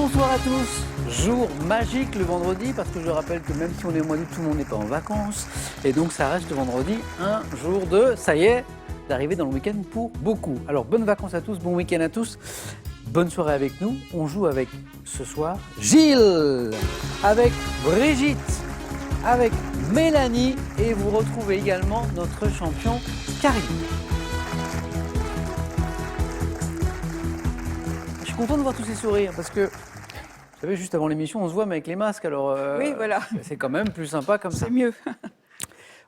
Bonsoir à tous, jour magique le vendredi parce que je rappelle que même si on est au mois d'août, tout le monde n'est pas en vacances et donc ça reste le vendredi un jour de, ça y est, d'arriver dans le week-end pour beaucoup. Alors bonnes vacances à tous, bon week-end à tous, bonne soirée avec nous. On joue avec ce soir Gilles, avec Brigitte, avec Mélanie et vous retrouvez également notre champion Karim. Je suis content de voir tous ces sourires parce que vous savez, juste avant l'émission, on se voit mais avec les masques, alors oui, voilà. C'est quand même plus sympa comme ça. C'est mieux.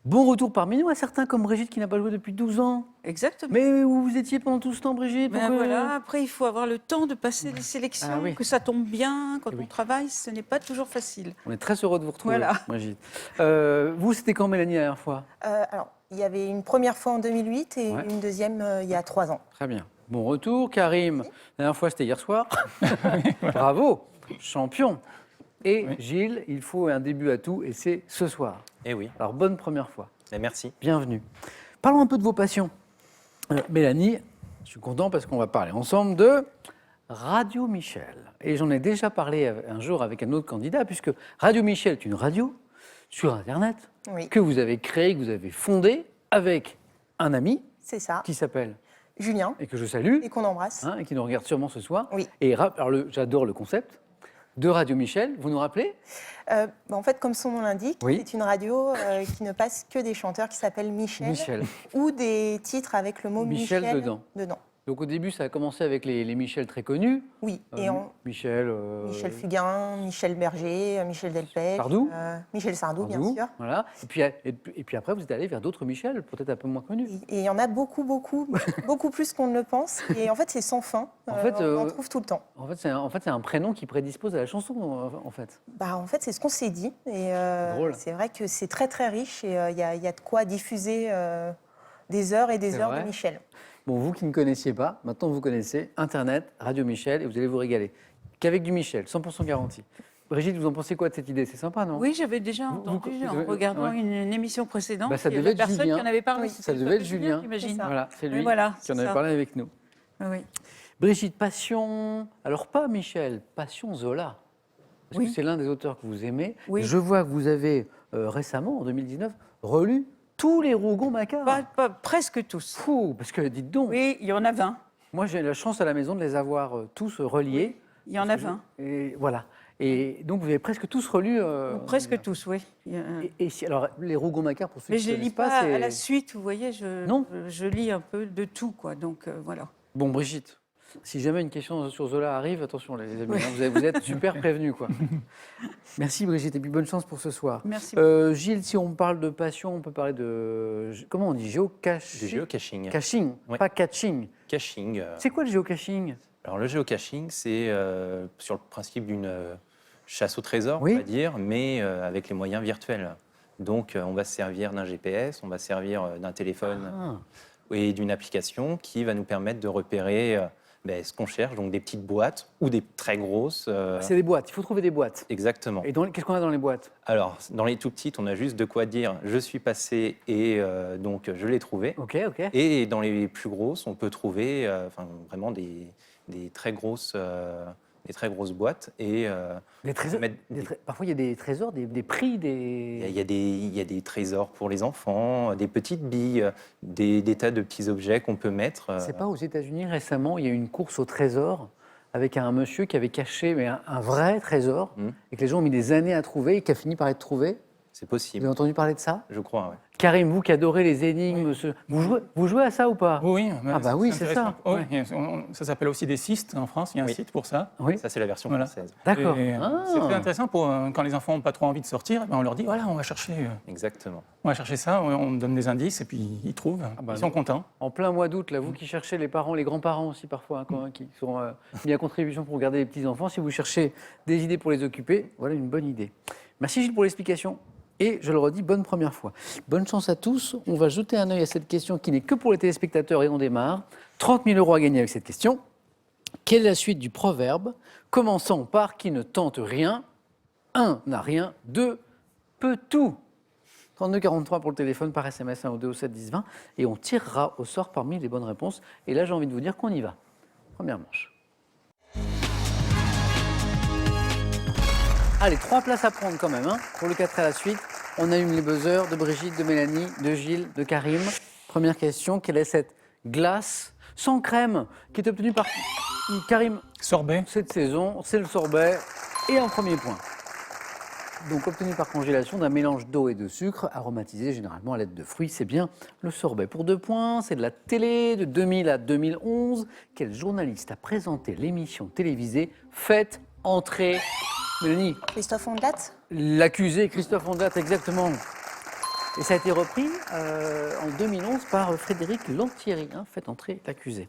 Bon retour parmi nous à certains comme Brigitte qui n'a pas joué depuis 12 ans. Exactement. Mais où vous étiez pendant tout ce temps, Brigitte? Ben voilà, après, il faut avoir le temps de passer les sélections, Ah oui. que ça tombe bien. Quand Oui. on travaille, ce n'est pas toujours facile. On est très heureux de vous retrouver, Voilà. Brigitte. Vous, c'était quand, Mélanie, la dernière fois? Alors, il y avait une première fois en 2008 et Ouais. une deuxième il y a 3 ans. Très bien. Bon retour, Karim. La dernière fois, c'était hier soir. Bravo, champion. Et Oui. Gilles, il faut un début à tout et c'est ce soir. Eh oui, Alors, bonne première fois. merci. Bienvenue. Parlons un peu de vos passions. Mélanie, je suis content parce qu'on va parler ensemble de Radio Michel. Et j'en ai déjà parlé un jour avec un autre candidat, puisque Radio Michel est une radio sur Internet Oui, que vous avez créée, que vous avez fondée avec un ami c'est ça. qui s'appelle, Julien, et que je salue, et qu'on embrasse. hein, et qui nous regarde sûrement ce soir. Oui. Et alors j'adore le concept de Radio Michel. Vous nous rappelez? En fait, comme son nom l'indique, Oui. c'est une radio qui ne passe que des chanteurs qui s'appellent Michel, Michel. ou des titres avec le mot Michel Michel, dedans. Donc au début, ça a commencé avec les Michel très connus. Oui, et Michel... Michel Fugain, Michel Berger, Michel Delpech, Sardou. Michel Sardou, bien Sardou, sûr. Voilà. Et puis après, vous êtes allé vers d'autres Michel, peut-être un peu moins connus. Et il y en a beaucoup, beaucoup plus qu'on ne le pense. Et en fait, c'est sans fin. En fait, on en trouve tout le temps. En fait, c'est un prénom qui prédispose à la chanson, en fait. En fait, c'est ce qu'on s'est dit. Et Drôle. c'est vrai que c'est très, très riche. Et il y a de quoi diffuser des heures et des C'est heures vrai. de Michel. Bon, vous qui ne connaissiez pas, maintenant vous connaissez Internet, Radio Michel, et vous allez vous régaler. Qu'avec du Michel, 100% garanti. Brigitte, vous en pensez quoi de cette idée? C'est sympa, non? Oui, j'avais déjà entendu vous- en regardant ouais. une émission précédente. Bah, ça il y devait avait être personne Julien. qui en avait parlé. Oui, C'était Ça devait être Julien. j'imagine. C'est ça. Voilà, c'est Oui, lui voilà, qui en c'est avait ça. parlé avec nous. Oui. Brigitte, passion... Alors pas Michel, passion Zola. Parce Oui. que c'est l'un des auteurs que vous aimez. Oui. Je vois que vous avez récemment, en 2019, relu tous les Rougon-Macquart. Presque tous. Fou, parce que dites donc, Oui, il y en a 20. moi j'ai la chance à la maison de les avoir tous reliés. Il y en a 20. Et voilà. Et donc vous avez presque tous relu. Presque tous, oui. Alors les Rougon-Macquart, pour ceux Mais qui je ne ne lis connaissent pas c'est- à la suite, vous voyez, Non. je lis un peu de tout, quoi. Donc voilà. Bon, Brigitte, si jamais une question sur Zola arrive, attention les amis, Oui. hein, vous êtes super prévenus, quoi. Merci Brigitte, et puis bonne chance pour ce soir. Merci. Gilles, si on parle de passion, on peut parler de... Comment on dit? Du Géocaching. géocaching. Caching, Ouais. pas catching. Caching. C'est quoi le géocaching? Alors le géocaching, c'est sur le principe d'une chasse au trésor, Oui. on va dire, mais avec les moyens virtuels. Donc on va se servir d'un GPS, on va se servir d'un téléphone Ah. et d'une application qui va nous permettre de repérer ce qu'on cherche, donc des petites boîtes ou des très grosses. C'est des boîtes, il faut trouver des boîtes. Exactement. Et qu'est-ce qu'on a dans les boîtes? Alors, dans les tout petites, on a juste de quoi dire « je suis passé et donc je l'ai trouvé ». Ok, ok. Et dans les plus grosses, on peut trouver vraiment des très grosses boîtes. Et Des trésors. mettre- Parfois, il y a des trésors, des prix, il y a des trésors pour les enfants, des petites billes, des tas de petits objets qu'on peut mettre. C'est pas aux États-Unis récemment, il y a eu une course au trésor avec un monsieur qui avait caché un vrai trésor et que les gens ont mis des années à trouver et qui a fini par être trouvé. C'est Vous possible, avez entendu parler de ça? je crois. Ouais. Karim, vous qui adorez les énigmes, vous jouez à ça ou pas? Oui, Ah bah oui, c'est ça. intéressant. Ça s'appelle aussi des cystes en France, il y a un Oui. site pour ça. Oui. Ça, c'est la version Voilà. française. D'accord. Et, Ah. C'est très intéressant pour quand les enfants n'ont pas trop envie de sortir, on leur dit voilà, on va chercher ça, on donne des indices et puis ils trouvent, bah ils sont non. contents. En plein mois d'août, là, vous qui cherchez les parents, les grands-parents aussi parfois, qui sont mis à contribution pour garder les petits-enfants, si vous cherchez des idées pour les occuper, voilà une bonne idée. Merci Gilles pour l'explication. Et je le redis, bonne première fois. Bonne chance à tous. On va jeter un œil à cette question qui n'est que pour les téléspectateurs et on démarre. 30 000 € à gagner avec cette question. Quelle est la suite du proverbe commençant par qui ne tente rien? 1 n'a rien, 2 peut tout. 32-43 pour le téléphone, par SMS 1 ou 2 au 7 10 20. Et on tirera au sort parmi les bonnes réponses. Et là, j'ai envie de vous dire qu'on y va. Première manche. Allez, 3 places à prendre quand même, hein, pour le 4 à la suite. On allume les buzzers de Brigitte, de Mélanie, de Gilles, de Karim. Première question, quelle est cette glace sans crème qui est obtenue par Karim Sorbet. cette saison? C'est le sorbet. Et un premier point. Donc, obtenu par congélation d'un mélange d'eau et de sucre, aromatisé généralement à l'aide de fruits, c'est bien le sorbet. Pour 2 points, c'est de la télé de 2000 à 2011. Quel journaliste a présenté l'émission télévisée Faites entrer Mélanie? Christophe Ondelat. L'accusé, Christophe Ondelat, exactement. Et ça a été repris en 2011 par Frédéric Lantieri. Hein, Faites entrer l'accusé.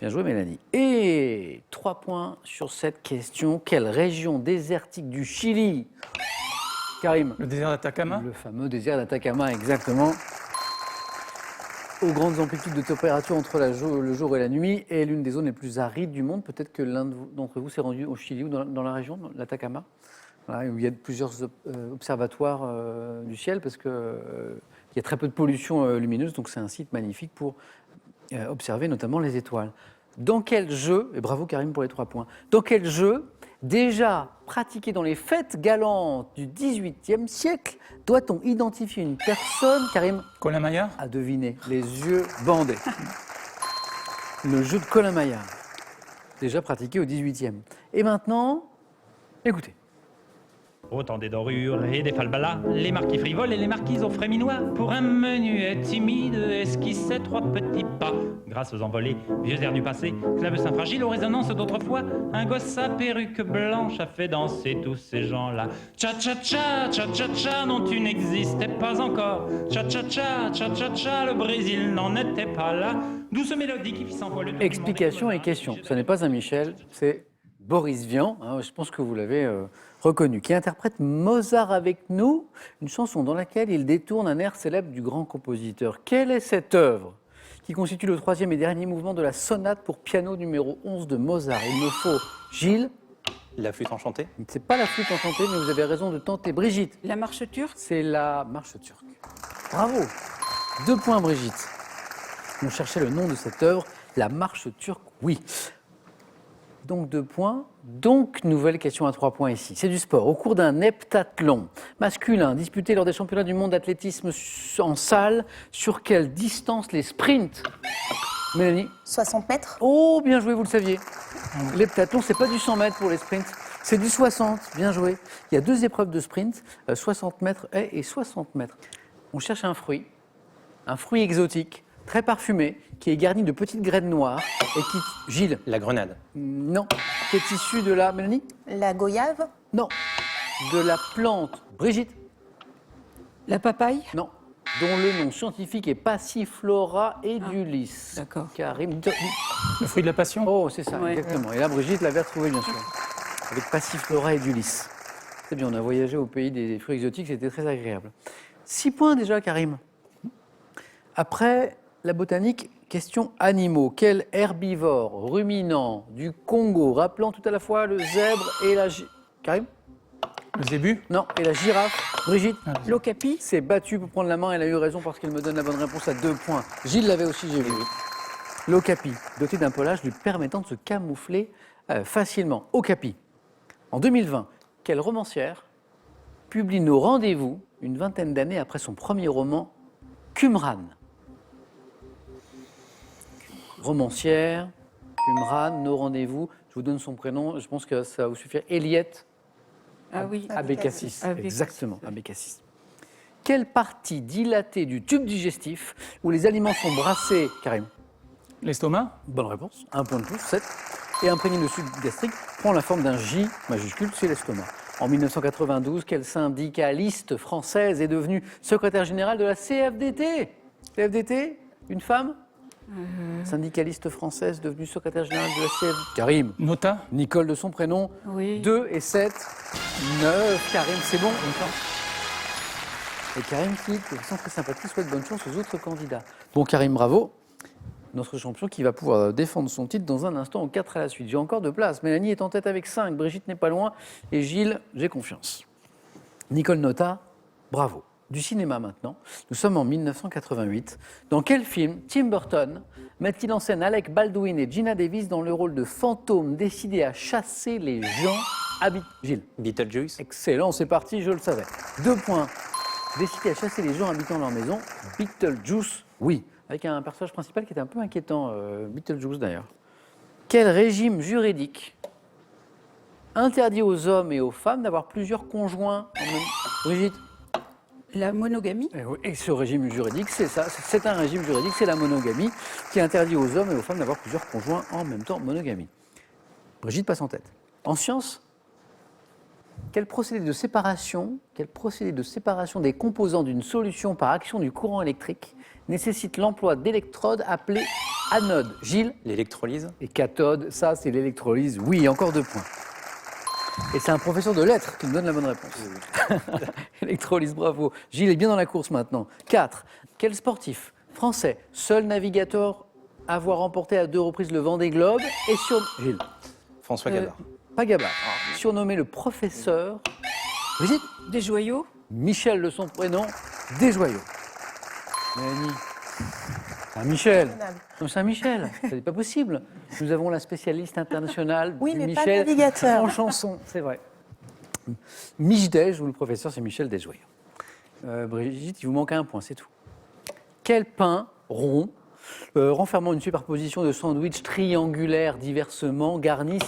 Bien joué, Mélanie. Et 3 points sur cette question. Quelle région désertique du Chili? Karim. Le désert d'Atacama. Le fameux désert d'Atacama, exactement. Aux grandes amplitudes de température entre le jour et la nuit, est l'une des zones les plus arides du monde. Peut-être que l'un d'entre vous s'est rendu au Chili ou dans la région, dans l'Atacama, voilà, où il y a plusieurs observatoires du ciel, parce qu'il y a très peu de pollution lumineuse, donc c'est un site magnifique pour observer notamment les étoiles. Dans quel jeu, et bravo Karim pour les 3 points, dans quel jeu, déjà pratiqué dans les fêtes galantes du XVIIIe siècle, doit-on identifier une personne, Karim, Colin Maillard. à deviner, les yeux bandés? Le jeu de Colin Maillard, déjà pratiqué au XVIIIe. Et maintenant, écoutez. Autant des dorures et des falbalas, les marquis frivoles et les marquises aux frais minois. Pour un menuet timide, esquissait 3 petits pas. Grâce aux envolées, vieux airs du passé, clavecin fragile aux résonances d'autrefois, un gosse à perruque blanche a fait danser tous ces gens-là. Cha-cha-cha, cha-cha-cha, non tu n'existais pas encore. Cha-cha-cha, cha-cha-cha, le Brésil n'en était pas là. Douce mélodie qui fit s'envoler. Explication et question. Ce n'est pas un Michel, c'est Boris Vian, hein, je pense que vous l'avez reconnu, qui interprète Mozart avec nous, une chanson dans laquelle il détourne un air célèbre du grand compositeur. Quelle est cette œuvre qui constitue le 3e et dernier mouvement de la sonate pour piano numéro 11 de Mozart? Il me faut, Gilles. La flûte enchantée. C'est pas la flûte enchantée, mais vous avez raison de tenter. Brigitte. La marche turque. C'est la marche turque. Bravo. 2 points, Brigitte. On cherchait le nom de cette œuvre, la marche turque, oui. Donc 2 points. Donc, nouvelle question à 3 points ici. C'est du sport. Au cours d'un heptathlon masculin disputé lors des championnats du monde d'athlétisme en salle, sur quelle distance les sprints? Mélanie? 60 mètres. Oh, bien joué, vous le saviez. L'heptathlon, c'est pas du 100 mètres pour les sprints, c'est du 60. Bien joué. Il y a 2 épreuves de sprint, 60 mètres et 60 mètres. On cherche un fruit exotique, très parfumé, qui est garni de petites graines noires et qui... Gilles? La grenade. Non. Qui est issu de la... Mélanie? La goyave. Non. De la plante. Brigitte? La papaye. Non. Dont le nom scientifique est Passiflora edulis. D'accord. Karim? Le fruit de la passion. Oh, c'est ça, Ouais. exactement. Et là, Brigitte l'avait retrouvé, bien sûr. Avec Passiflora edulis. C'est bien, on a voyagé au pays des fruits exotiques, c'était très agréable. 6 points déjà, Karim. Après la botanique, question animaux. Quel herbivore ruminant du Congo, rappelant tout à la fois le zèbre et la... Karim? Le zébu. Non, et la girafe. Brigitte L'ocapi. s'est battue pour prendre la main, elle a eu raison parce qu'elle me donne la bonne réponse à 2 points. Gilles l'avait aussi, j'ai vu. L'ocapi, doté d'un pelage lui permettant de se camoufler facilement. Okapi. En 2020, quelle romancière publie Nos rendez-vous une vingtaine d'années après son premier roman, Qumran? Romancière, Qumran, Nos rendez-vous. Je vous donne son prénom, je pense que ça va vous suffire. Eliette Ah oui. Abécassis. Abécassis. Exactement, Abécassis. Quelle partie dilatée du tube digestif où les aliments sont brassés, Karim? L'estomac. Bonne réponse, 1 point de plus, 7. Et imprégné de sucre gastrique prend la forme d'un J majuscule, c'est l'estomac. En 1992, quelle syndicaliste française est devenue secrétaire générale de la CFDT? CFDT, une femme? Syndicaliste française devenue secrétaire générale de la CFDT. Karim. Nota. Nicole de son prénom. Oui. 2 et 7, 9. Karim, c'est bon. Et Karim qui, de façon très sympathique, souhaite bonne chance aux autres candidats. Bon, Karim, bravo. Notre champion qui va pouvoir défendre son titre dans un instant en 4 à la suite. J'ai encore de place. Mélanie est en tête avec 5. Brigitte n'est pas loin. Et Gilles, j'ai confiance. Nicole Nota, bravo. Du cinéma maintenant. Nous sommes en 1988. Dans quel film Tim Burton met-il en scène Alec Baldwin et Gina Davis dans le rôle de fantômes décidés à chasser les gens Gilles. Beetlejuice. Excellent, c'est parti, je le savais. 2 points. Décidé à chasser les gens habitant leur maison. Beetlejuice, oui. Avec un personnage principal qui était un peu inquiétant, Beetlejuice d'ailleurs. Quel régime juridique interdit aux hommes et aux femmes d'avoir plusieurs conjoints en même... Brigitte? La monogamie. Et ce régime juridique, c'est ça. C'est un régime juridique, c'est la monogamie, qui interdit aux hommes et aux femmes d'avoir plusieurs conjoints en même temps. Monogamie. Brigitte passe en tête. En sciences, quel procédé de séparation des composants d'une solution par action du courant électrique nécessite l'emploi d'électrodes appelées anodes? Gilles? L'électrolyse. Et cathode, ça c'est l'électrolyse. Oui, encore 2 points. Et c'est un professeur de lettres qui me donne la bonne réponse. Électrolyse, bravo. Gilles est bien dans la course maintenant. 4. Quel sportif français, seul navigateur à avoir remporté à 2 reprises le Vendée Globe et sur... Gilles. François Gabard. Pas Gabard. Surnommé le professeur... Brigitte? Desjoyaux. Michel de son prénom, Desjoyaux. Mélanie. Saint-Michel. Non, Saint-Michel, ce n'est pas possible. Nous avons la spécialiste internationale Oui, du mais pas Michel navigateur. en chanson, c'est vrai. Michdej, ou le professeur, c'est Michel Desjoyaux. Brigitte, il vous manque 1 point, c'est tout. Quel pain rond, renfermant une superposition de sandwichs triangulaires diversement garnis,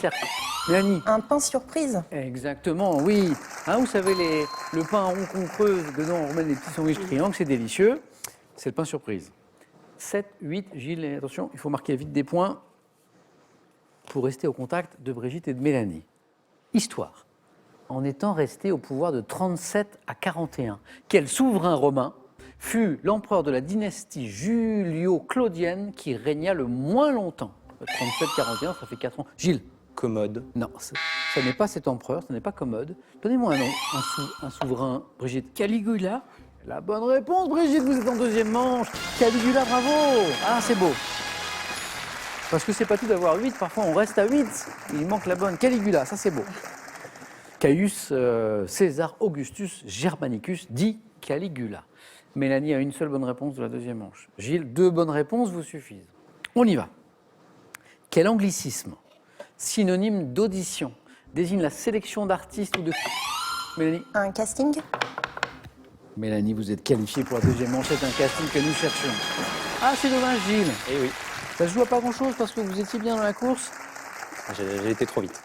Mélanie? Un pain surprise. Exactement, oui. Hein, vous savez, le pain rond qu'on creuse, dedans on remet des petits sandwichs triangles, c'est délicieux. C'est le pain surprise. 7, 8, Gilles, et attention, il faut marquer vite des points pour rester au contact de Brigitte et de Mélanie. Histoire. En étant resté au pouvoir de 37 à 41, quel souverain romain fut l'empereur de la dynastie julio-claudienne qui régna le moins longtemps? 37-41, ça fait 4 ans. Gilles? Commode. Non, ce n'est pas cet empereur, ce n'est pas Commode. Donnez-moi un nom, un souverain, Brigitte. Caligula. La bonne réponse, Brigitte, vous êtes en 2e manche. Caligula, bravo. Ah, c'est beau. Parce que c'est pas tout d'avoir 8, parfois on reste à 8. Il manque la bonne. Caligula, ça c'est beau. Caius César Augustus Germanicus dit Caligula. Mélanie a une seule bonne réponse de la 2e manche. Gilles, 2 bonnes réponses vous suffisent. On y va. Quel anglicisme, synonyme d'audition, désigne la sélection d'artistes ou de... Mélanie? Un casting. Mélanie, vous êtes qualifiée pour la 2e manche, c'est un casting que nous cherchions. Ah, c'est dommage, Gilles. Eh oui, Ça se joue à pas grand-chose parce que vous étiez bien dans la course. j'ai été trop vite.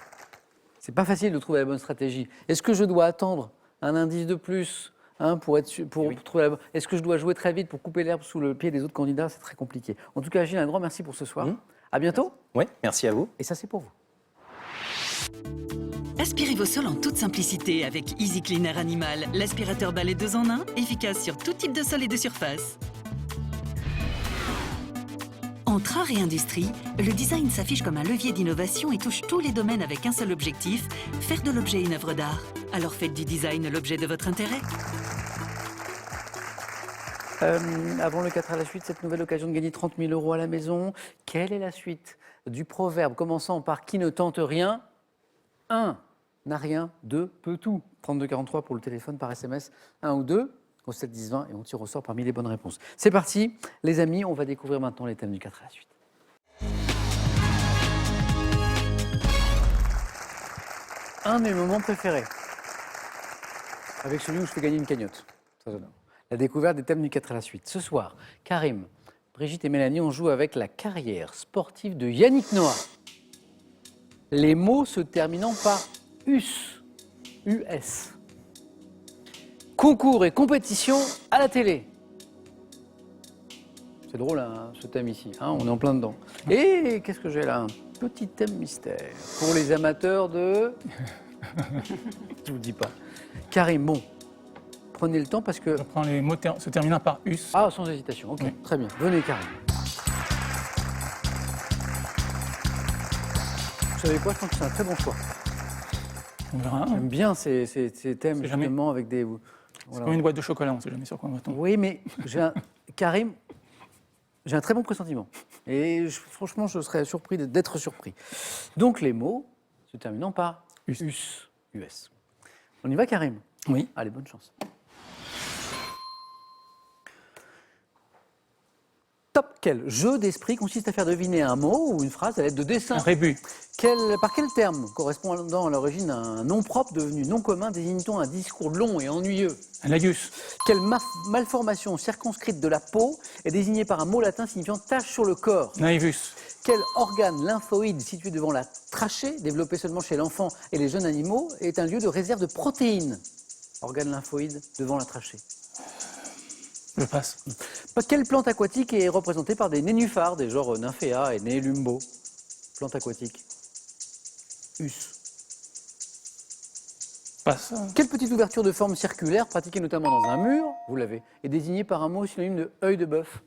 C'est pas facile de trouver la bonne stratégie. Est-ce que je dois attendre un indice de plus pour trouver la bonne... Est-ce que je dois jouer très vite pour couper l'herbe sous le pied des autres candidats? C'est très compliqué. En tout cas, Gilles, un grand merci pour ce soir. À bientôt. Oui, merci à vous. Et ça, c'est pour vous. Aspirez vos sols en toute simplicité avec Easy Cleaner Animal, l'aspirateur balai 2 en 1, efficace sur tout type de sol et de surface. Entre art et industrie, le design s'affiche comme un levier d'innovation et touche tous les domaines avec un seul objectif, faire de l'objet une œuvre d'art. Alors faites du design l'objet de votre intérêt. Avant le 4 à la suite, cette nouvelle occasion de gagner 30 000 € à la maison. Quelle est la suite du proverbe commençant par qui ne tente rien? 1 n'a rien, 2 peut tout. 3243 pour le téléphone par SMS, 1 ou 2 au 7 10 20 et on tire au sort parmi les bonnes réponses. C'est parti, les amis, on va découvrir maintenant les thèmes du 4 à la suite. Un de mes moments préférés, avec celui où je fais gagner une cagnotte. Ça, j'adore. La découverte des thèmes du 4 à la suite. Ce soir, Karim, Brigitte et Mélanie, on joue avec la carrière sportive de Yannick Noah. Les mots se terminant par US. US. Concours et compétition à la télé. C'est drôle, hein, ce thème ici. Hein, on est en plein dedans. Et qu'est-ce que j'ai là? Un petit thème mystère. Pour les amateurs de... Je vous le dis pas. Karim, bon, prenez le temps parce que... Je prends les mots se terminant par us. Ah, sans hésitation. Ok, très bien. Venez, Karim. Vous savez quoi? Je pense que c'est un très bon choix. On verra. J'aime bien ces thèmes, C'est jamais- justement, avec des... C'est Voilà. comme une boîte de chocolat, on ne sait jamais sur quoi on va tomber. Oui, mais Karim, j'ai un très bon pressentiment. Et franchement, je serais surpris d'être surpris. Donc, les mots se terminant par US. US. On y va, Karim? Oui. Allez, bonne chance. Top. Quel jeu d'esprit consiste à faire deviner un mot ou une phrase à l'aide de dessins? Un rébut. Par quel terme, correspondant à l'origine à un nom propre devenu non commun, désigne-t-on un discours long et ennuyeux? Un laïus. Quelle malformation circonscrite de la peau est désignée par un mot latin signifiant tache sur le corps? Naivus. Quel organe lymphoïde situé devant la trachée, développé seulement chez l'enfant et les jeunes animaux, est un lieu de réserve de protéines? Organe lymphoïde devant la trachée. Je passe. Quelle plante aquatique est représentée par des nénuphars, des genres Nymphéa et Nelumbo? Plante aquatique. Us. Passe. Quelle petite ouverture de forme circulaire, pratiquée notamment dans un mur, vous l'avez, est désignée par un mot synonyme de œil de bœuf?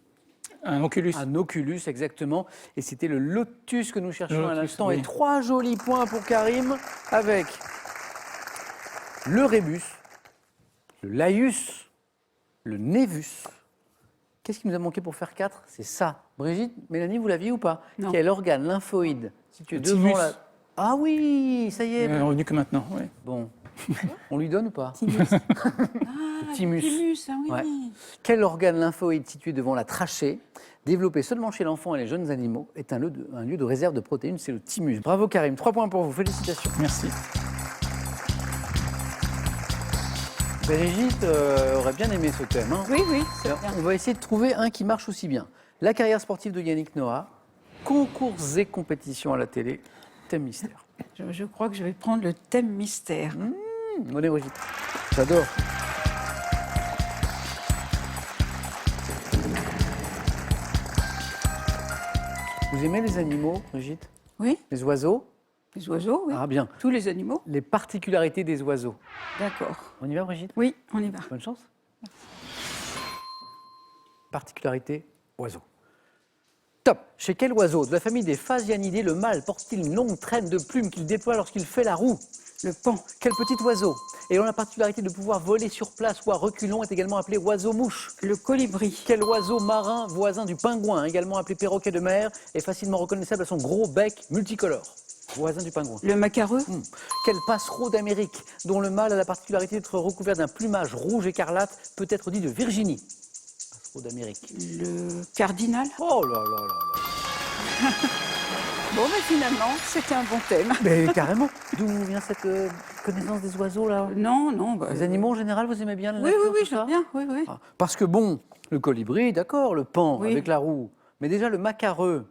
Un oculus. Un oculus, exactement. Et c'était le lotus que nous cherchions à Lotus, l'instant. oui. Et 3 jolis points pour Karim avec le rébus, le laïus, le névus. Qu'est-ce qui nous a manqué pour faire 4? C'est ça. Brigitte, Mélanie, vous l'aviez ou pas? Non. Quel organe lymphoïde situé Le devant thymus. la... Ah oui, ça y est. Revenu que maintenant, oui. Bon, on lui donne ou pas? Thymus. Ah, thymus. le thymus, ah oui. Ouais. Quel organe lymphoïde situé devant la trachée, développé seulement chez l'enfant et les jeunes animaux, est un lieu de réserve de protéines? C'est le thymus. Bravo Karim, 3 points pour vous, félicitations. Merci. Brigitte aurait bien aimé ce thème. Hein. Oui, oui, c'est Alors, bien. on va essayer de trouver un qui marche aussi bien. La carrière sportive de Yannick Noah, concours et compétitions à la télé, thème mystère. Je crois que je vais prendre le thème mystère. On est Brigitte. J'adore. Vous aimez les animaux, Brigitte? Oui, Les oiseaux? les oiseaux, oui. Ah bien. Tous les animaux. Les particularités des oiseaux. D'accord. On y va, Brigitte? Oui, on y va. Bonne chance. Particularité oiseau. Top. Chez quel oiseau de la famille des Phasianidés le mâle porte-t-il une longue traîne de plumes qu'il déploie lorsqu'il fait la roue? Le pan. Quel petit oiseau ayant la particularité de pouvoir voler sur place ou à reculons est également appelé oiseau-mouche? Le colibri. Quel oiseau marin voisin du pingouin, également appelé perroquet de mer, est facilement reconnaissable à son gros bec multicolore? Voisin du pingouin. Le macareux. Quel passereau d'Amérique, dont le mâle a la particularité d'être recouvert d'un plumage rouge écarlate, peut être dit de Virginie? Passereau d'Amérique. Le cardinal. Oh là là là là. Bon, mais finalement, c'était un bon thème. Mais carrément. D'où vient cette connaissance des oiseaux là? Non, non. Bah, Les animaux en général, vous aimez bien la Oui, nature, oui, oui, tout ça? j'aime bien. Oui, oui. Ah, parce que bon, le colibri, d'accord, le pan Oui. avec la roue, mais déjà le macareux,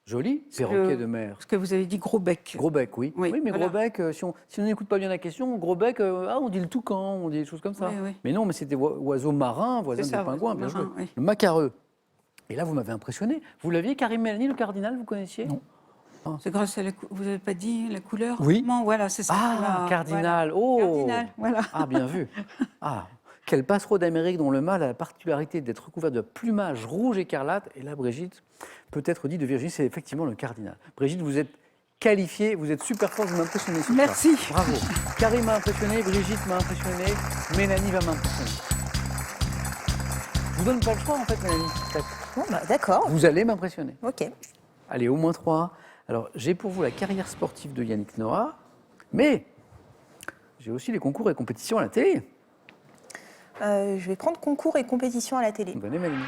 joli, perroquet de mer. Parce que vous avez dit gros bec. Gros bec, oui. Oui, mais voilà. gros bec, si on n'écoute pas bien la question, gros bec, on dit le toucan, on dit des choses comme ça. Oui, oui. Mais non, mais c'était oiseau marin, voisin C'est des ça, pingouins, oiseau bien joué. marin, oui. Le macareux. Et là, vous m'avez impressionné. Vous l'aviez, Karim Mélanie, le cardinal, vous connaissiez? Non. C'est grâce à vous n'avez pas dit la couleur? Oui. Non, voilà, c'est ça. Ah, Voilà, cardinal, voilà. oh Cardinal, voilà. Ah, bien vu. Ah, quel passereau d'Amérique dont le mâle a la particularité d'être recouvert de plumage rouge écarlate. Et là, Brigitte, peut être dit de Virginie, c'est effectivement le cardinal. Brigitte, vous êtes qualifiée, vous êtes super forte, vous m'impressionnez. ce soir. Merci. Bravo. Karim m'a impressionné, Brigitte m'a impressionné, Mélanie va m'impressionner. Je vous donne pas le choix en fait, Mélanie. Bon, bah, d'accord. Vous allez m'impressionner. Ok. Allez, au moins 3. Alors, j'ai pour vous la carrière sportive de Yannick Noah, mais j'ai aussi les concours et compétitions à la télé. Je vais prendre concours et compétition à la télé. Venez, Mélanie.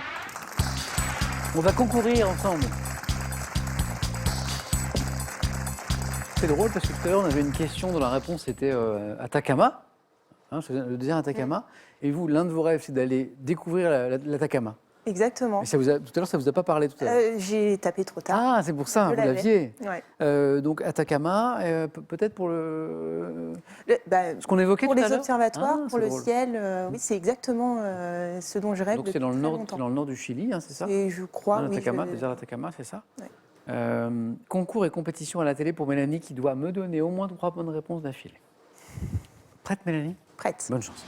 On va concourir ensemble. C'est drôle parce que tout à l'heure, on avait une question dont la réponse était Atacama. Hein, le désert Atacama. Et vous, l'un de vos rêves, c'est d'aller découvrir l'Atacama. Exactement. Et tout à l'heure, ça ne vous a pas parlé tout à l'heure. J'ai tapé trop tard. Ah, c'est pour ça, Je vous l'avais. l'aviez. Ouais. Donc Atacama, peut-être pour le... Bah, ce qu'on évoquait pour tout à les l'heure. observatoires, Ah, pour c'est le drôle. ciel, oui, c'est exactement ce dont je rêve Donc depuis c'est dans le très nord, longtemps. dans le nord du Chili, hein, c'est ça? Et je crois, Hein, oui. l'Atacama, désert d'Atacama, c'est ça? Ouais. Concours et compétition à la télé pour Mélanie qui doit me donner au moins 3 bonnes réponses d'affilée. Prête, Mélanie? Prête. Bonne chance.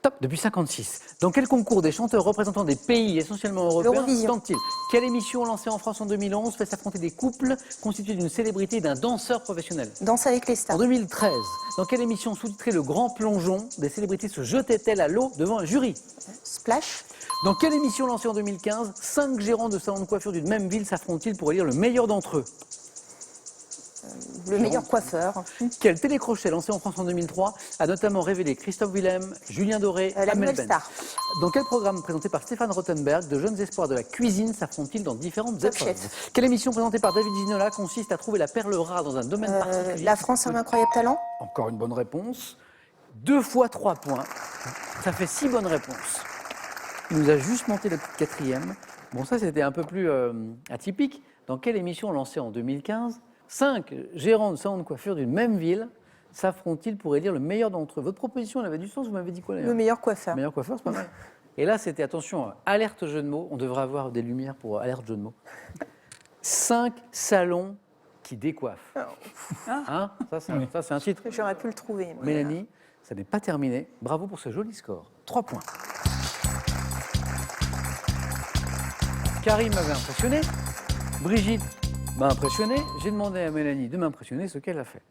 Top, depuis 56. Dans quel concours des chanteurs représentant des pays essentiellement européens L'Eurovision. tentent-ils? Quelle émission lancée en France en 2011 fait s'affronter des couples constitués d'une célébrité et d'un danseur professionnel? Danse avec les En stars. 2013, dans quelle émission sous-titrée Le Grand Plongeon, des célébrités se jetaient-elles à l'eau devant un jury? Splash. Dans quelle émission lancée en 2015, 5 gérants de salons de coiffure d'une même ville s'affrontent-ils pour élire le meilleur d'entre eux? le meilleur coiffeur. Quel télécrochet lancé en France en 2003 a notamment révélé Christophe Willem, Julien Doré, La Amel nouvelle Bent. star. Dans quel programme présenté par Stéphane Rothenberg, de jeunes espoirs de la cuisine s'affrontent-ils dans différentes Top épreuves? Chef. Quelle émission présentée par David Ginola consiste à trouver la perle rare dans un domaine particulier? La France a un incroyable talent. Encore une bonne réponse. 2 fois 3 points. Ça fait 6 bonnes réponses. Il nous a juste monté le petit quatrième. Bon, ça, c'était un peu plus atypique. Dans quelle émission lancée en 2015, 5 gérants de salons de coiffure d'une même ville s'affrontent-ils pour élire le meilleur d'entre eux? Votre proposition, elle avait du sens, vous m'avez dit quoi d'ailleurs? Le meilleur coiffeur. Meilleur coiffeur, c'est pas mal. Et là, c'était, attention, alerte jeu de mots. On devrait avoir des lumières pour alerte jeu de mots. 5 salons qui décoiffent. Hein, ça, c'est un titre. J'aurais pu le trouver. mais- Mélanie, ça n'est pas terminé. Bravo pour ce joli score. 3 points. Karim m'avait impressionné. Brigitte m'a impressionné. J'ai demandé à Mélanie de m'impressionner, ce qu'elle a fait.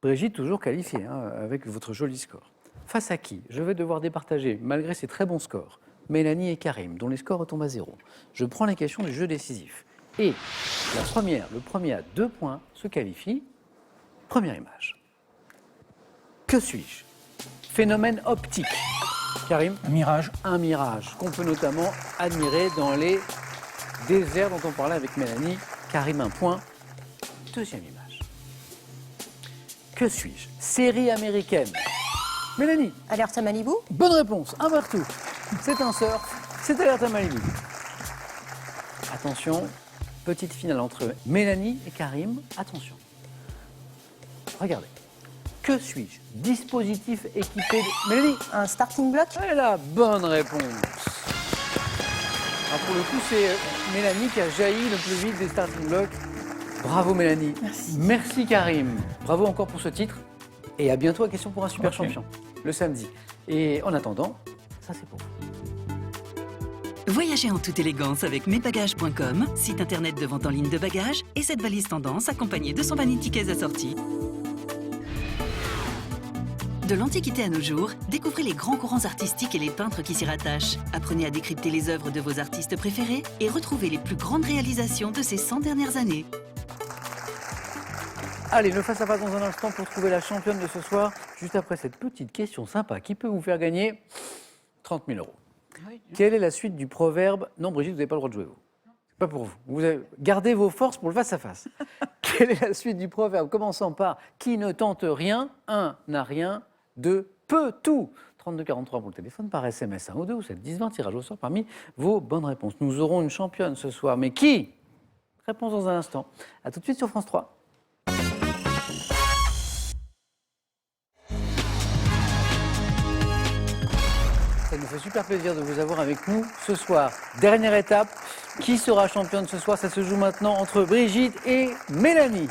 Brigitte, toujours qualifiée, hein, avec votre joli score. Face à qui je vais devoir départager, malgré ses très bons scores, Mélanie et Karim, dont les scores retombent à 0. Je prends les questions du jeu décisif. Et le premier à 2 points se qualifie. Première image. Que suis-je? Phénomène optique. Karim? Un mirage. Un mirage qu'on peut notamment admirer dans les déserts dont on parlait avec Mélanie. Karim, un point. Deuxième image. Que suis-je? Série américaine. Mélanie? Alerte à Malibu. Bonne réponse, un partout. C'est un surf, c'est Alerte à Malibu. Attention, petite finale entre Mélanie et Karim. Attention. Regardez. Que suis-je? Dispositif équipé de... Mélanie? Un starting block. Elle a bonne réponse. Alors pour le coup, c'est Mélanie qui a jailli le plus vite des starting blocks. Bravo Mélanie. Merci Karim. Bravo encore pour ce titre. Et à bientôt à Question pour un super Ok. champion, le samedi. Et en attendant, ça c'est pour vous. Voyagez en toute élégance avec mesbagages.com, site internet de vente en ligne de bagages, et cette valise tendance accompagnée de son vanity case assorti. De l'Antiquité à nos jours, découvrez les grands courants artistiques et les peintres qui s'y rattachent. Apprenez à décrypter les œuvres de vos artistes préférés et retrouvez les plus grandes réalisations de ces 100 dernières années. Allez, le face-à-face dans un instant pour trouver la championne de ce soir, juste après cette petite question sympa qui peut vous faire gagner 30 000 euros. Quelle est la suite du proverbe? Non, Brigitte, vous n'avez pas le droit de jouer, vous. C'est pas pour vous. Vous avez... Gardez vos forces pour le face-à-face. Quelle est la suite du proverbe commençant par qui ne tente rien, 1 n'a rien, 2 peut tout? 3243 pour le téléphone, par SMS 1 ou 2 ou 7 10 20, tirage au sort parmi vos bonnes réponses. Nous aurons une championne ce soir, mais qui? Réponse dans un instant. A tout de suite sur France 3. Ça nous fait super plaisir de vous avoir avec nous ce soir. Dernière étape, qui sera championne ce soir? Ça se joue maintenant entre Brigitte et Mélanie.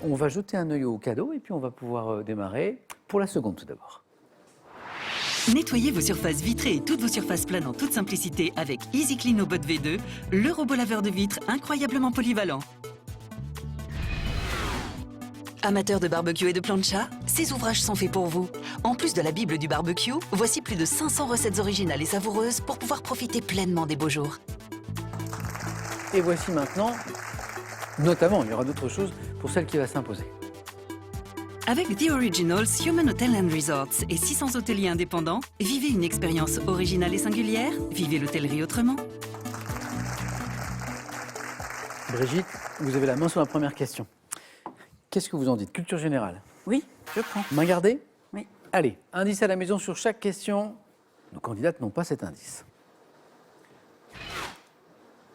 On va jeter un œil au cadeau et puis on va pouvoir démarrer pour la seconde tout d'abord. Nettoyez vos surfaces vitrées et toutes vos surfaces planes en toute simplicité avec Easy Clean au Bot V2, le robot laveur de vitres incroyablement polyvalent. Amateurs de barbecue et de plancha, ces ouvrages sont faits pour vous. En plus de la Bible du barbecue, voici plus de 500 recettes originales et savoureuses pour pouvoir profiter pleinement des beaux jours. Et voici maintenant, notamment, il y aura d'autres choses pour celle qui va s'imposer. Avec The Originals Human Hotel and Resorts et 600 hôteliers indépendants, vivez une expérience originale et singulière, vivez l'hôtellerie autrement. Brigitte, vous avez la main sur la première question. Qu'est-ce que vous en dites? Culture générale. Oui, je prends. Main gardée? Oui. Allez, indice à la maison sur chaque question. Nos candidates n'ont pas cet indice.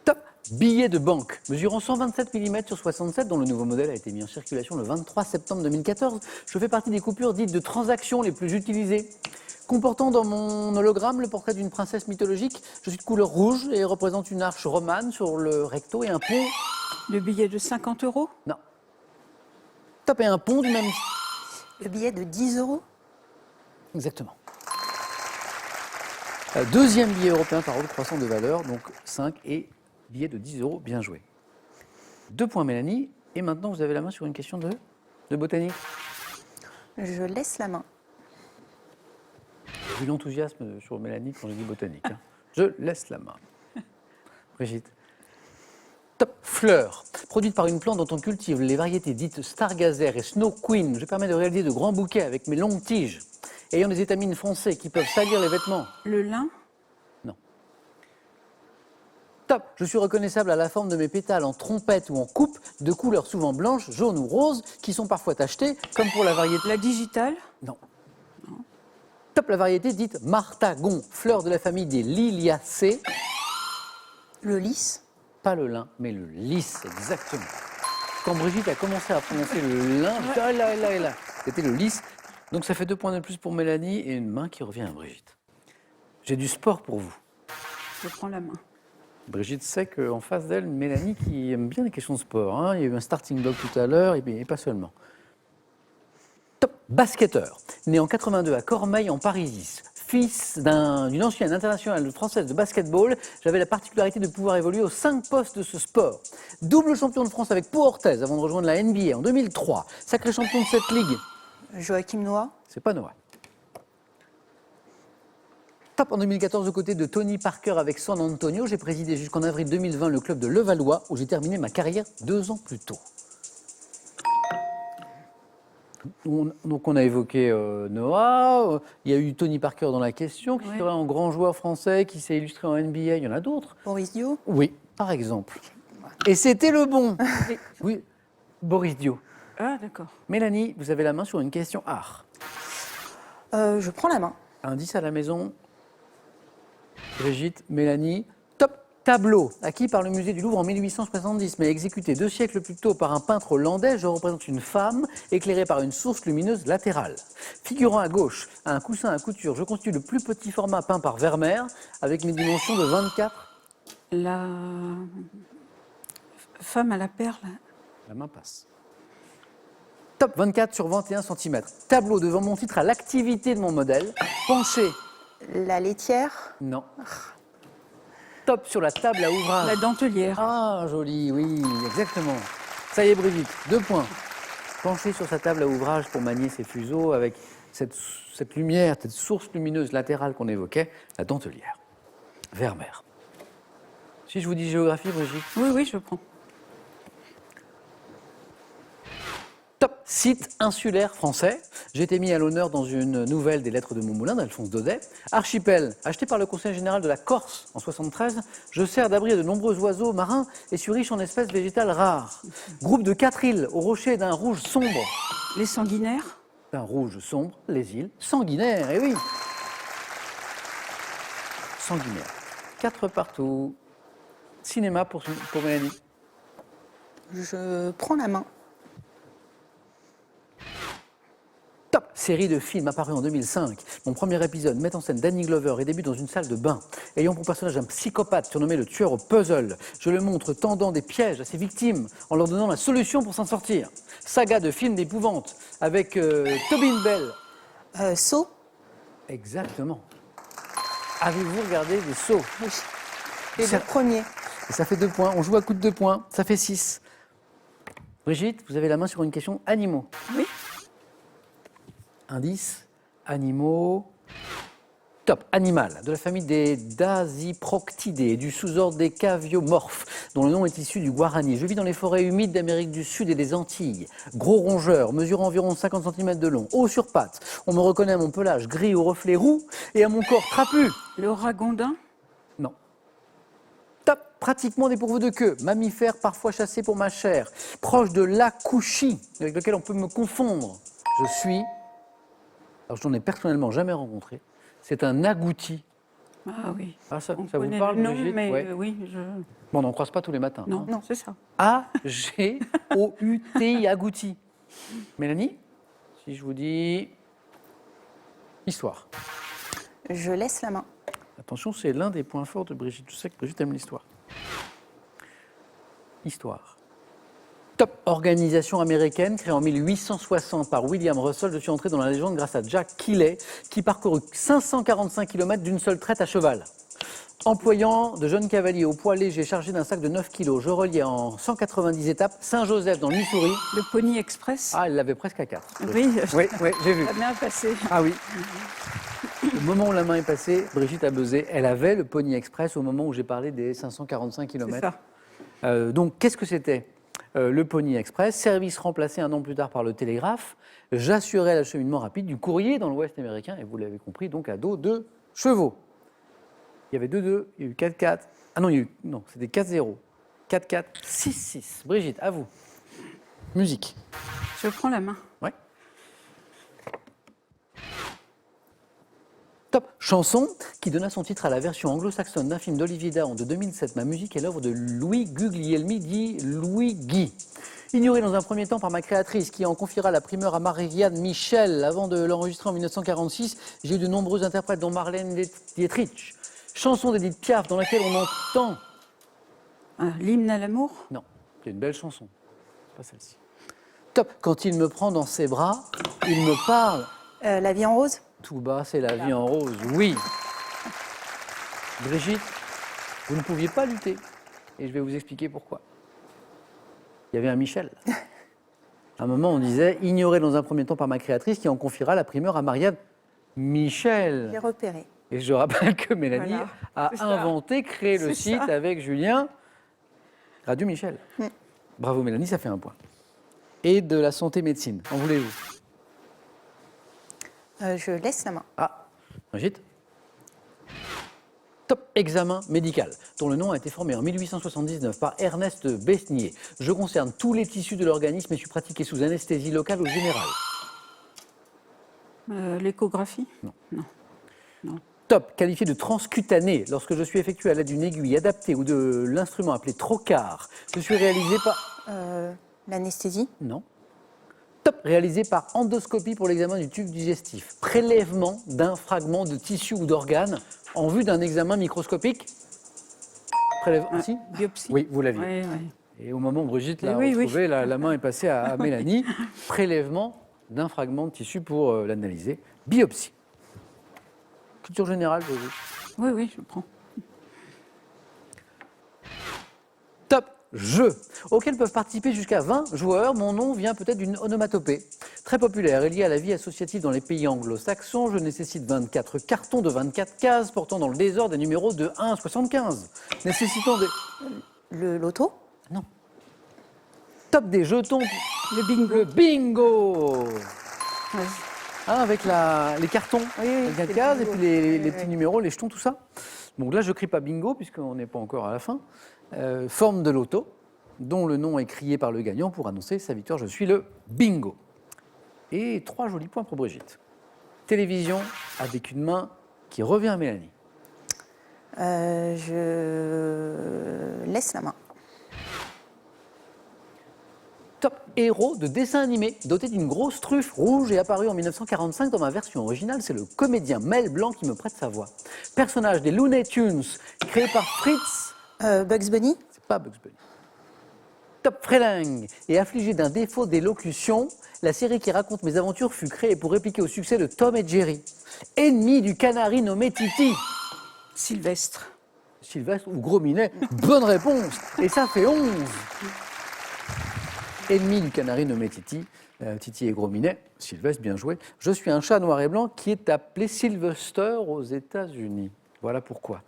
Top! Billet de banque, mesurant 127 mm sur 67, dont le nouveau modèle a été mis en circulation le 23 septembre 2014. Je fais partie des coupures dites de transaction les plus utilisées. Comportant dans mon hologramme le portrait d'une princesse mythologique, je suis de couleur rouge et représente une arche romane sur le recto et un pont. Le billet de 50 €. Non. Top, et un pont du même. Le billet de 10 €. Exactement. Deuxième billet européen par euro croissant de valeur, donc 5 et billet de 10 €, bien joué. 2 points Mélanie, et maintenant vous avez la main sur une question de botanique. Je laisse la main. J'ai vu l'enthousiasme sur Mélanie quand j'ai dit botanique. Hein. Je laisse la main. Brigitte. Top. Fleur, produite par une plante dont on cultive les variétés dites Stargazer et Snow Queen, je permets de réaliser de grands bouquets avec mes longues tiges, ayant des étamines foncées qui peuvent salir les vêtements. Le lin. Top. Je suis reconnaissable à la forme de mes pétales en trompette ou en coupe, de couleurs souvent blanches, jaunes ou roses, qui sont parfois tachetées, comme pour la variété... La digitale. Non. Top, la variété dite Martagon, fleur de la famille des Liliacées. Le lys. Pas le lin, mais le lys, exactement. Quand Brigitte a commencé à prononcer le lin, là, c'était le lys. Donc ça fait 2 points de plus pour Mélanie et une main qui revient à Brigitte. J'ai du sport pour vous. Je prends la main. Brigitte sait qu'en face d'elle, Mélanie qui aime bien les questions de sport. Hein. Il y a eu un starting block tout à l'heure et pas seulement. Top. Basketteur, né en 82 à Cormeilles en Parisis. Fils d'une ancienne internationale française de basketball, j'avais la particularité de pouvoir évoluer aux 5 postes de ce sport. Double champion de France avec Pau Orthez avant de rejoindre la NBA en 2003. Sacré champion de cette ligue. Joachim Noah. C'est pas Noah. Top en 2014 aux côtés de Tony Parker avec San Antonio. J'ai présidé jusqu'en avril 2020 le club de Levallois où j'ai terminé ma carrière 2 ans plus tôt. Donc on a évoqué Noah, il y a eu Tony Parker dans la question, qui serait un grand joueur français, qui s'est illustré en NBA, il y en a d'autres. Boris Dio. Oui, par exemple. Et c'était le bon. Oui, Boris Dio. Ah, d'accord. Mélanie, vous avez la main sur une question art. Je prends la main. Indice à la maison. Brigitte, Mélanie. Top tableau, acquis par le musée du Louvre en 1870, mais exécuté 2 siècles plus tôt par un peintre hollandais. Je représente une femme éclairée par une source lumineuse latérale. Figurant à gauche, à un coussin à couture, je constitue le plus petit format peint par Vermeer, avec mes dimensions de 24. La femme à la perle. La main passe. Top 24 sur 21 cm. Tableau devant mon titre à l'activité de mon modèle. Penché. La laitière. Non. Top sur la table à ouvrage. La dentelière. Ah, joli, oui, exactement. Ça y est, Brigitte, 2 points. Penché sur sa table à ouvrage pour manier ses fuseaux avec cette lumière, cette source lumineuse latérale qu'on évoquait, la dentelière. Vermeer. Si je vous dis géographie, Brigitte. Oui, je prends. Top site insulaire français. J'ai été mis à l'honneur dans une nouvelle des Lettres de Montmoulin d'Alphonse Daudet. Archipel, acheté par le Conseil général de la Corse en 1973, je sers d'abri à de nombreux oiseaux marins et suis riche en espèces végétales rares. Groupe de 4 îles aux rochers d'un rouge sombre. Les sanguinaires. D'un rouge sombre, les îles sanguinaires, eh oui. Sanguinaires. 4 partout. Cinéma pour Mélanie. Je prends la main. Top série de films apparue en 2005. Mon premier épisode met en scène Danny Glover et débute dans une salle de bain. Ayant pour personnage un psychopathe surnommé le tueur au puzzle, je le montre tendant des pièges à ses victimes en leur donnant la solution pour s'en sortir. Saga de films d'épouvante avec Tobin Bell. Saut. Exactement. Avez-vous regardé des sauts? Oui. Et le premier. Et ça fait 2 points. On joue à coup de 2 points. Ça fait 6. Brigitte, vous avez la main sur une question animaux. Oui. Indice, animaux. Top, animal, de la famille des Dasyproctidés, du sous-ordre des Caviomorphes, dont le nom est issu du guarani. Je vis dans les forêts humides d'Amérique du Sud et des Antilles. Gros rongeur, mesurant environ 50 cm de long, haut sur pattes. On me reconnaît à mon pelage gris aux reflets roux et à mon corps trapu. Le ragondin. Non. Top, pratiquement dépourvu de queue, mammifère parfois chassé pour ma chair, proche de l'akushi, avec lequel on peut me confondre. Je suis... Alors, je n'en ai personnellement jamais rencontré. C'est un agouti. Ah oui. Ah, ça On vous connaît parle, le nom, Brigitte? mais Ouais. oui, je... Bon, on n'en croise pas tous les matins. Non, hein. c'est ça. A-G-O-U-T-I, agouti. Mélanie, si je vous dis histoire. Je laisse la main. Attention, c'est l'un des points forts de Brigitte. Je sais que Brigitte aime l'histoire. Histoire. Top organisation américaine créée en 1860 par William Russell. Je suis entré dans la légende grâce à Jack Keeley, qui parcourut 545 km d'une seule traite à cheval. Employant de jeunes cavaliers au poids léger chargés d'un sac de 9 kg, je reliais en 190 étapes Saint-Joseph dans le Missouri. Le Pony Express. Ah, elle l'avait presque à 4. Oui, Oui, j'ai vu. ça a bien passé. Ah oui. Au moment où la main est passée, Brigitte a buzzé. Elle avait le Pony Express au moment où j'ai parlé des 545 C'est km. ça. Donc, qu'est-ce que c'était le Pony Express, service remplacé un an plus tard par le télégraphe. J'assurais l'acheminement rapide du courrier dans l'Ouest américain, et vous l'avez compris, donc à dos de chevaux. Il y avait 2-2, il y a eu 4-4. Ah non, non, c'était 4-0. 4-4, 6-6. Brigitte, à vous. Musique. Je prends la main. Ouais. Top. Chanson qui donna son titre à la version anglo-saxonne d'un film d'Olivier Dahan de 2007. Ma musique est l'œuvre de Louis Guglielmi, dit Louis Guy. Ignoré dans un premier temps par ma créatrice qui en confiera la primeur à Marianne Michel avant de l'enregistrer en 1946, j'ai eu de nombreux interprètes dont Marlène Dietrich. Chanson d'Edith Piaf dans laquelle on entend... L'hymne à l'amour. Non, c'est une belle chanson. C'est pas celle-ci. Top. Quand il me prend dans ses bras, il me parle. La vie en rose. Tout bas, c'est la vie en rose. Oui. Brigitte, vous ne pouviez pas lutter. Et je vais vous expliquer pourquoi. Il y avait un Michel. À un moment, on disait, ignoré dans un premier temps par ma créatrice, qui en confiera la primeur à Marianne Michel. J'ai repéré. Et je rappelle que Mélanie Voilà, a c'est ça. inventé, créé le C'est site ça. avec Julien Radio Michel. Bravo Mélanie, ça fait un point. Et de la santé médecine, en voulez-vous? Je laisse la main. Ah, Brigitte. Top examen médical, dont le nom a été formé en 1879 par Ernest Besnier. Je concerne tous les tissus de l'organisme et suis pratiqué sous anesthésie locale ou générale. L'échographie. Top, qualifié de transcutané, lorsque je suis effectué à l'aide d'une aiguille adaptée ou de l'instrument appelé trocar. Je suis réalisé par... L'anesthésie. Non. Top, réalisé par endoscopie pour l'examen du tube digestif. Prélèvement d'un fragment de tissu ou d'organe en vue d'un examen microscopique. Prélèvement... Si Biopsie. Oui, vous l'aviez. Oui. Et au moment où Brigitte l'a Oui, oui. retrouvé, la main est passée à Mélanie. Prélèvement d'un fragment de tissu pour l'analyser. Biopsie. Culture générale, Brigitte. Oui, je prends. Top jeu, auquel peuvent participer jusqu'à 20 joueurs. Mon nom vient peut-être d'une onomatopée. Très populaire et lié à la vie associative dans les pays anglo-saxons. Je nécessite 24 cartons de 24 cases portant dans le désordre des numéros de 1 à 75. Nécessitant des... Le loto. Non. Top des jetons. Le bingo. Le bingo. Ouais. Hein, avec les cartons, les c'est 24 le cases, et bingo. puis les Oui, petits oui. numéros, les jetons, tout ça. Donc là, je ne crie pas bingo, puisqu'on n'est pas encore à la fin. Forme de loto, dont le nom est crié par le gagnant pour annoncer sa victoire. Je suis le bingo. Et 3 jolis points pour Brigitte. Télévision avec une main qui revient à Mélanie. Je laisse la main. Top héros de dessin animé, doté d'une grosse truffe rouge et apparu en 1945 dans ma version originale. C'est le comédien Mel Blanc qui me prête sa voix. Personnage des Looney Tunes, créé par Fritz. Bugs Bunny. C'est pas Bugs Bunny. Top frélingue et affligé d'un défaut d'élocution, la série qui raconte mes aventures fut créée pour répliquer au succès de Tom et Jerry. Ennemi du canari nommé Titi. Sylvestre. Sylvestre ou Gros Minet, bonne réponse. Et ça fait 11. Ennemi du canari nommé Titi. Titi et Gros Minet. Sylvestre, bien joué. Je suis un chat noir et blanc qui est appelé Sylvester aux États-Unis. Voilà pourquoi.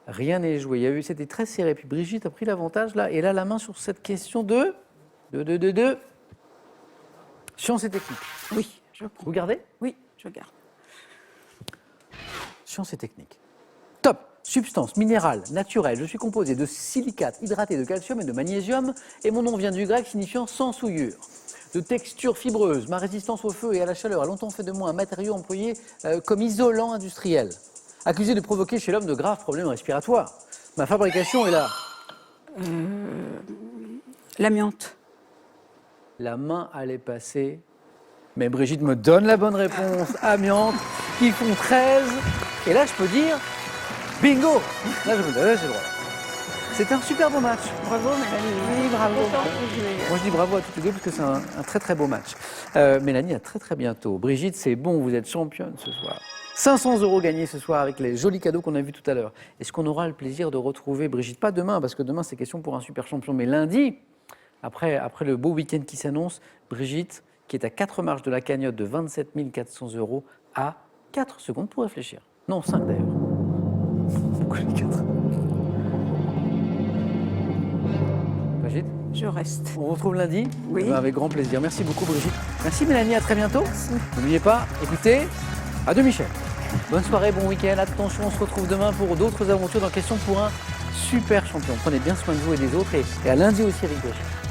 Rien n'est joué. C'était très serré. Puis Brigitte a pris l'avantage là. Et là, la main sur cette question de sciences et techniques. Oui, je prends. Vous gardez? Oui, je garde. Sciences et techniques. Top. Substance minérale, naturelle. Je suis composé de silicate hydraté de calcium et de magnésium. Et mon nom vient du grec signifiant sans souillure. De texture fibreuse, ma résistance au feu et à la chaleur a longtemps fait de moi un matériau employé comme isolant industriel. Accusé de provoquer chez l'homme de graves problèmes respiratoires. Ma fabrication est là. L'amiante. La main allait passer. Mais Brigitte me donne la bonne réponse. Amiante, qui font 13. Et là, je peux dire bingo. Là, j'ai le droit. C'était un super beau match. Bravo, Mélanie. Oui, bravo. Moi, je dis bravo à toutes les deux parce que c'est un très très beau match. Mélanie, à très très bientôt. Brigitte, c'est bon, vous êtes championne ce soir. 500 € gagnés ce soir avec les jolis cadeaux qu'on a vus tout à l'heure. Est-ce qu'on aura le plaisir de retrouver Brigitte? Pas demain, parce que demain, c'est question pour un super champion, mais lundi, après le beau week-end qui s'annonce, Brigitte, qui est à 4 marches de la cagnotte de 27 400 €, a 4 secondes pour réfléchir. Non, 5 d'ailleurs. Pourquoi j'ai 4 ? Brigitte, Je reste. on vous retrouve lundi. Oui. Eh ben, avec grand plaisir. Merci beaucoup Brigitte. Merci Mélanie, à très bientôt. N'oubliez pas, écoutez, à Michel. Bonne soirée, bon week-end. Attention, on se retrouve demain pour d'autres aventures dans Question pour un super champion. Prenez bien soin de vous et des autres et à lundi aussi Eric Brigitte.